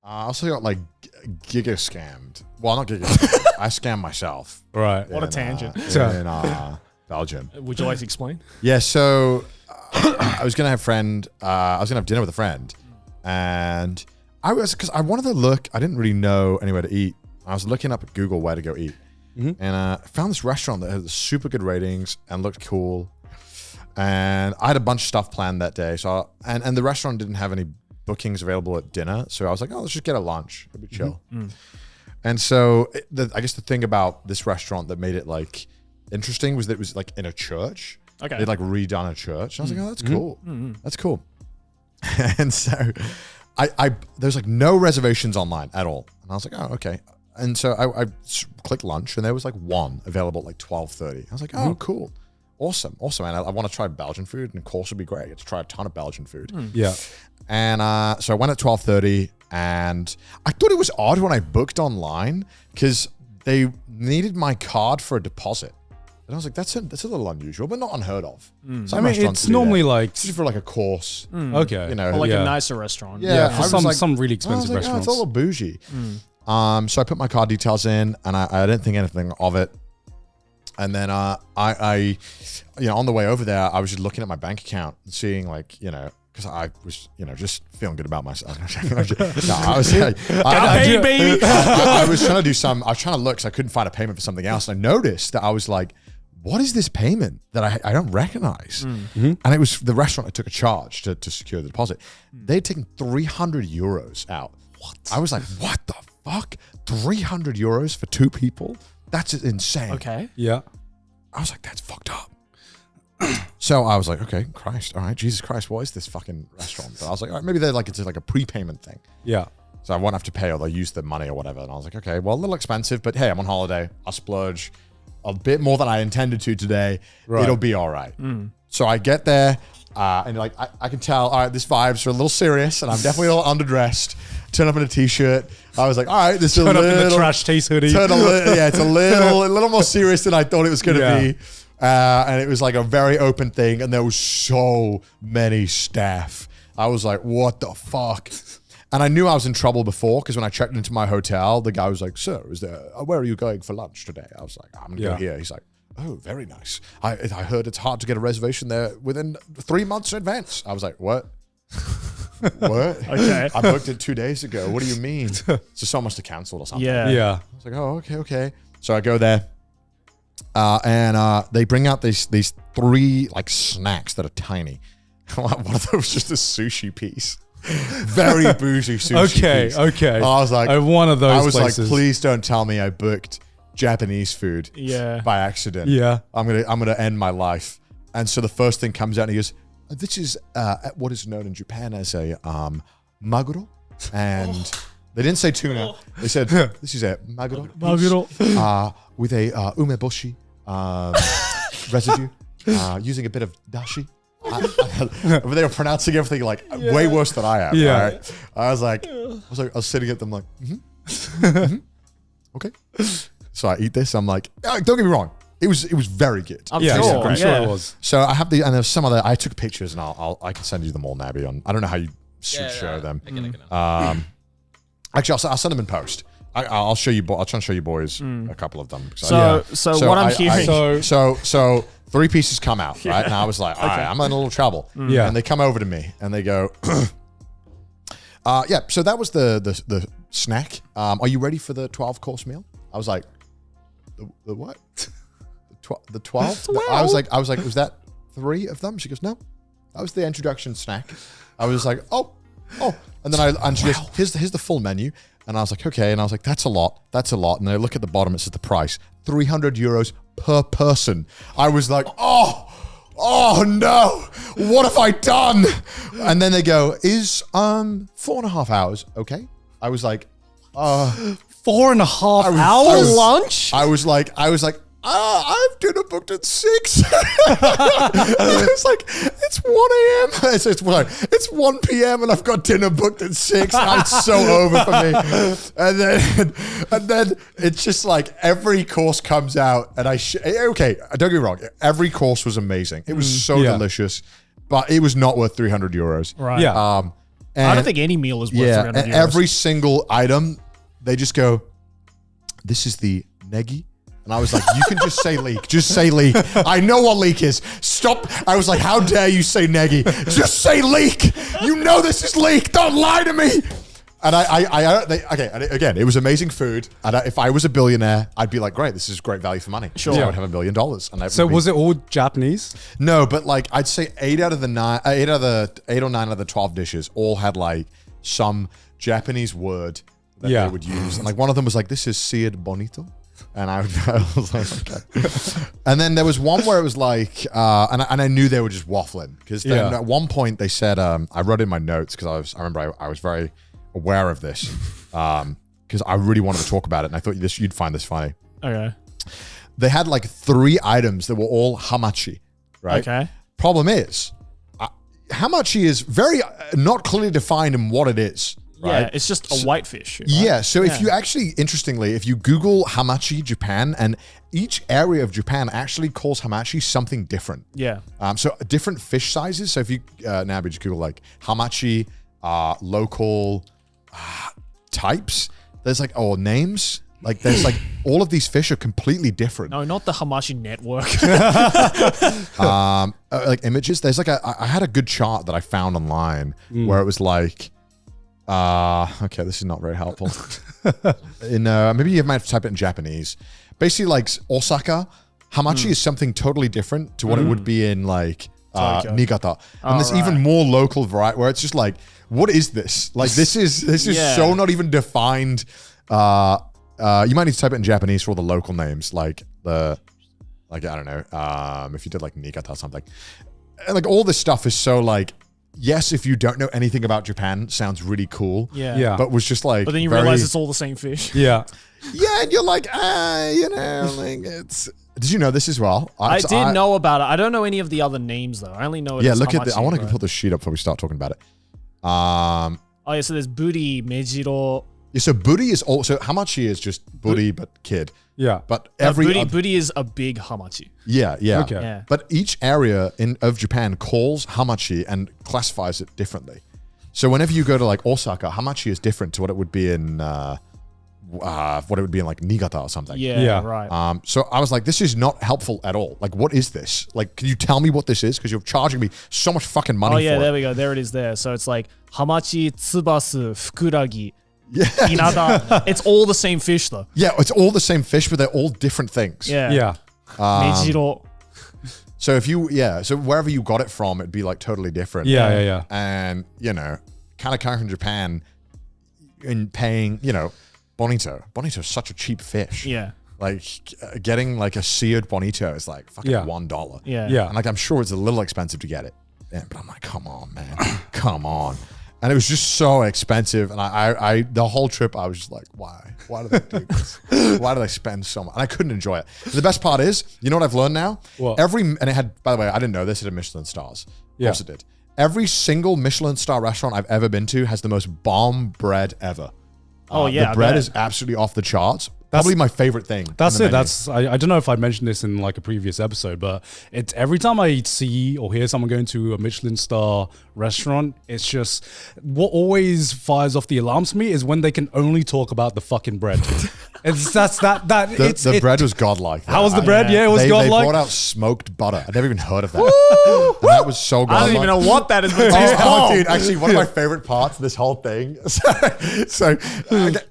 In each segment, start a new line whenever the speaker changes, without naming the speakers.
I also got like giga scammed. Well, not giga scammed. I scammed myself.
Right.
What a tangent.
In Belgium.
Would you like to explain?
Yeah, so I was gonna have dinner with a friend, and because I wanted to look. I didn't really know anywhere to eat. I was looking up at Google where to go eat, and I found this restaurant that had super good ratings and looked cool. And I had a bunch of stuff planned that day, so and the restaurant didn't have any bookings available at dinner, so I was like, oh, let's just get a lunch. It'll be chill. And so I guess the thing about this restaurant that made it like interesting was that it was like in a church.
Okay.
They'd like redone a church. And I was like, oh, that's cool. That's cool. And so there's like no reservations online at all. And I was like, oh, okay. And so I clicked lunch, and there was like one available at like 12:30. I was like, oh, cool. Awesome. Man, I want to try Belgian food, and of course it'd be great. I get to try a ton of Belgian food.
Yeah.
And so I went at 12:30, and I thought it was odd when I booked online because they needed my card for a deposit. And I was like, that's a little unusual, but not unheard of.
I mean, it's normally like
this is for like a course.
okay,
You know,
Or like a nicer restaurant.
yeah,
I
for
was
some really
I
expensive
was like,
restaurants.
oh, it's a little bougie. So I put my card details in, and I didn't think anything of it. And then I on the way over there, I was just looking at my bank account and seeing like, because I was, just feeling good about myself. I was like,
baby.
I was trying to look because I couldn't find a payment for something else. And I noticed that I was like, what is this payment that I don't recognize? And it was the restaurant that took a charge to secure the deposit. They'd taken 300 euros out. What? I was like, what the fuck? 300 euros for 2 people? That's insane.
Okay.
Yeah.
I was like, that's fucked up. So I was like, okay, Christ. All right, Jesus Christ, what is this fucking restaurant? But I was like, all right, maybe it's like a prepayment thing.
Yeah.
So I won't have to pay, or they'll use the money or whatever. And I was like, okay, well, a little expensive, but hey, I'm on holiday. I'll splurge a bit more than I intended to today.
Right.
It'll be all right. So I get there, and like I can tell, all right, this vibes are a little serious, and I'm definitely a little underdressed. Turn up in a t-shirt. I was like, all right, this is a little...
Turn up in the trash taste hoodie.
It's a little more serious than I thought it was going to be. And it was like a very open thing, and there was so many staff. I was like, what the fuck? And I knew I was in trouble before, because when I checked into my hotel, the guy was like, sir, where are you going for lunch today? I was like, I'm going to go here. He's like, oh, very nice. I heard it's hard to get a reservation there within 3 months in advance. I was like, what? What?
Okay.
I booked it 2 days ago. What do you mean? So someone must have canceled or something.
Yeah.
Yeah.
I was like, oh, okay. So I go there, and they bring out these 3 like snacks that are tiny. One of them was just a sushi piece. Very bougie sushi piece.
Okay.
I was like,
one of those
I was
places.
like, please don't tell me I booked Japanese food by accident.
Yeah.
I'm gonna end my life. And so the first thing comes out, and he goes, this is what is known in Japan as a maguro. And they didn't say tuna. They said, this is a maguro. With a umeboshi residue, using a bit of dashi. But they were pronouncing everything like way worse than I am.
Yeah.
Right? I was sitting at them like, okay. So I eat this. I'm like, don't get me wrong. It was very good.
I'm
Yeah,
sure.
I'm sure it was.
So I have and there's some other. I took pictures, and I can send you them all, Nabby. I don't know how you should show them. Actually, I'll send them in post. I'll show you. I'll try and show you boys a couple of them.
So what I'm hearing.
So 3 pieces come out, right? And I was like, all right, I'm in a little trouble.
Yeah.
And they come over to me and they go, yeah. So that was the snack. Are you ready for the 12-course meal? I was like, the what? The 12? I was like, was that 3 of them? She goes, no, that was the introduction snack. I was like, oh. And then she goes, here's the full menu. And I was like, okay. And I was like, that's a lot. And I look at the bottom, it says the price, 300 euros per person. I was like, oh no, what have I done? And then they go, is 4.5 hours okay? I was like,
4.5 hours
lunch?
I was like, I've dinner booked at 6. It's like, it's 1 a.m. It's 1 p.m. and I've got dinner booked at 6. It's so over for me. And then it's just like every course comes out, and okay, don't get me wrong. Every course was amazing. It was so delicious, but it was not worth 300 euros.
Right.
Yeah.
I don't think any meal is worth 300
and
euros.
every single item, they just go, this is the negi. And I was like, you can just say leek. Just say leek. I know what leek is. Stop. I was like, how dare you say negi? Just say leek. You know this is leek. Don't lie to me. And again, it was amazing food. And if I was a billionaire, I'd be like, great, this is great value for money.
Sure.
I would have $1 billion. And
So was it all Japanese?
No, but like I'd say 8 or 9 out of the 12 dishes all had like some Japanese word that they would use. And like one of them was like, this is seared bonito. And I was like, okay. And then there was one where it was like, and I knew they were just waffling. Because at one point they said, I wrote in my notes because I remember I was very aware of this because I really wanted to talk about it. And I thought you'd find this funny.
Okay.
They had like 3 items that were all hamachi, right?
Okay.
Problem is, hamachi is very not clearly defined in what it is. Right?
Yeah, it's just a whitefish. Right?
Yeah, so if you actually, interestingly, if you Google hamachi Japan, and each area of Japan actually calls hamachi something different.
Yeah.
So different fish sizes. So if you now just Google like hamachi, local types, there's like names. Like there's like all of these fish are completely different.
No, not the Hamachi network.
Like images. There's like I had a good chart that I found online where it was like. Okay, this is not very helpful. Maybe you might have to type it in Japanese. Basically, like Osaka, hamachi is something totally different to what it would be in like Niigata, and there's even more local variety where it's just like, what is this? Like this is so not even defined. You might need to type it in Japanese for all the local names, like I don't know, if you did like Niigata or something, and like all this stuff is so like. Yes, if you don't know anything about Japan, sounds really cool.
Yeah.
But was just like.
But then you realize it's all the same fish.
Yeah.
Yeah, and you're like, like it's. Did you know this as well?
I did know about it. I don't know any of the other names though. I only know it as
look
hamachi,
at I want to put the sheet up before we start talking about it.
Oh yeah, so there's buri, mejiro.
Yeah, so buri is also hamachi is just buri but kid.
Yeah.
But every
buri is a big hamachi.
Yeah.
Okay.
Yeah.
But each area of Japan calls hamachi and classifies it differently. So whenever you go to like Osaka, hamachi is different to what it would be in like Niigata or something.
Yeah. Right.
So I was like, this is not helpful at all. Like, what is this? Like, can you tell me what this is? Because you're charging me so much fucking money for it.
Oh yeah, there we go. There it is there. So it's like hamachi, tsubasu, fukuragi. Yeah. Inada. It's all the same fish though.
Yeah, it's all the same fish, but they're all different things.
Yeah.
Yeah.
Mejiro.
So if so wherever you got it from, it'd be like totally different.
Yeah.
And, kind of coming from Japan and paying, bonito. Bonito is such a cheap fish.
Yeah.
Like getting like a seared bonito is like fucking $1.
Yeah.
Yeah.
And like, I'm sure it's a little expensive to get it. Yeah, but I'm like, come on, man. Come on. And it was just so expensive. And I the whole trip, I was just like, why? Why do they do this? Why do they spend so much? And I couldn't enjoy it. The best part is, you know what I've learned now?
What?
And it had, by the way, I didn't know this, it had Michelin stars.
Yeah.
Of course it did. Every single Michelin star restaurant I've ever been to has the most bomb bread ever.
Oh yeah.
The bread is absolutely off the charts. Probably my favorite thing.
That's
on the
it.
menu.
I don't know if I mentioned this in like a previous episode, but it's every time I see or hear someone going to a Michelin star restaurant, it's just what always fires off the alarms for me is when they can only talk about the fucking bread.
The bread was godlike.
How was the bread? Yeah, it was
They
godlike.
brought out smoked butter. I'd never even heard of that. And that was so godlike.
I don't even know what that is, but it tastes bomb.
Dude, actually, one of my favorite parts of this whole thing.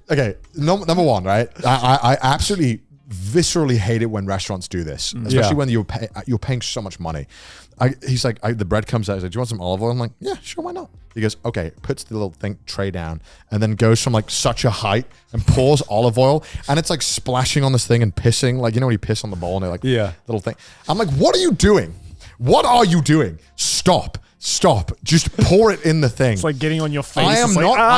Okay, number one, right? I absolutely viscerally hate it when restaurants do this, especially when you're paying so much money. He's like, the bread comes out. He's like, do you want some olive oil? I'm like, yeah, sure, why not? He goes, okay, puts the little tray down and then goes from like such a height and pours olive oil and it's like splashing on this thing and pissing. Like, when you piss on the bowl and they're like, little thing. I'm like, what are you doing? What are you doing? Stop. Just pour it in the thing.
It's like getting on your face.
I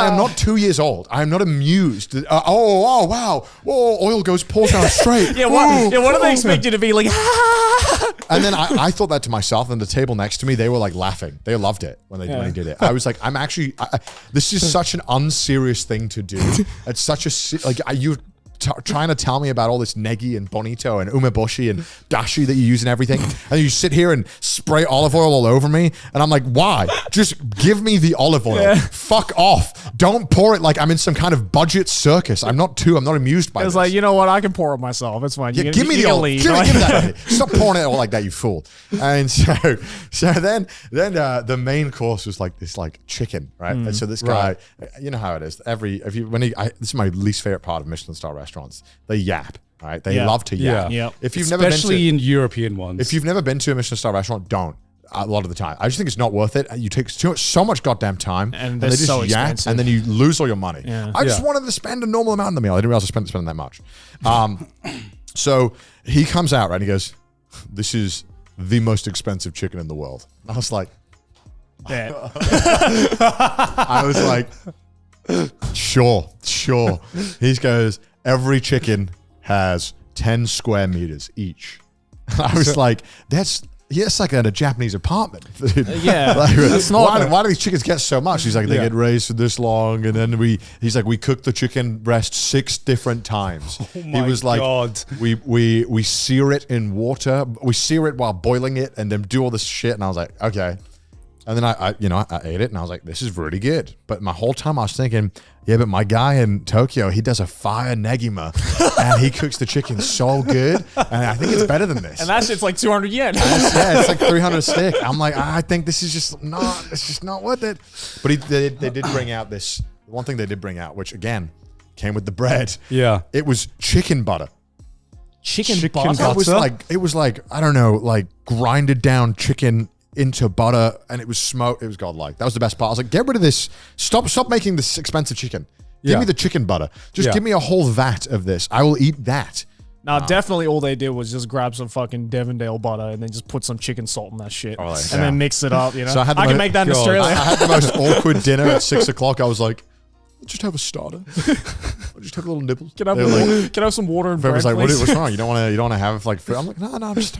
am not 2 years old. I am not amused. Wow. Oil pours down straight.
What do they expect you to be like?
And then I thought that to myself, and the table next to me, they were like laughing. They loved it when he did it. I was like, this is such an unserious thing to do. It's such a, trying to tell me about all this negi and bonito and umeboshi and dashi that you use and everything. And you sit here and spray olive oil all over me. And I'm like, why? Just give me the olive oil. Yeah. Fuck off. Don't pour it like I'm in some kind of budget circus. I'm not amused by this.
It's like, you know what? I can pour it myself. It's fine.
Yeah, give me the olive. Give me that. Stop pouring it all like that, you fool. And so then the main course was like this like chicken, right? And so this guy, you know how it is. This is my least favorite part of Michelin star restaurants. They yap, right? They love to yap.
Yeah.
If you've
Especially in European ones.
If you've never been to a Michelin star restaurant, don't. A lot of the time, I just think it's not worth it. You take so much goddamn time,
and they just so expensive,
and then you lose all your money.
Yeah.
I just wanted to spend a normal amount on the meal. I didn't realize I spent that much. So he comes out, right? And he goes, "This is the most expensive chicken in the world." And I was like, I was like, sure. He goes, every chicken has 10 square meters each. I was like, that's like in a Japanese apartment.
Yeah,
like,
that's not
why do these chickens get so much? He's like, they get raised for this long, and then we cook the chicken breast 6 different times.
Oh my
he was like,
God.
we sear it in water, we sear it while boiling it, and then do all this shit. And I was like, okay. And then I ate it, and I was like, this is really good. But my whole time I was thinking, yeah, but my guy in Tokyo, he does a fire negima, and he cooks the chicken so good, and I think it's better than this.
And that shit's like 200 yen.
Yeah, it's like 300 a stick. I'm like, I think this is just not worth it. But they did bring out this one thing they did bring out, which again came with the bread.
Yeah,
it was chicken butter.
Chicken butter.
It was like I don't know, like grinded down chicken into butter, and it was smoked. It was godlike. That was the best part. I was like, get rid of this. Stop making this expensive chicken. Give me the chicken butter. Just give me a whole vat of this. I will eat that.
Now, definitely all they did was just grab some fucking Devondale butter and then just put some chicken salt in that shit. And then mix it up, you know?
So I
can make that in Australia.
I had the most awkward dinner at 6 o'clock. I was like, let's just have a starter. I'll just have a little nibble.
Can I have some water and bread,
was like,
please?
what's wrong? You don't want to have like food? I'm like, no, I'm just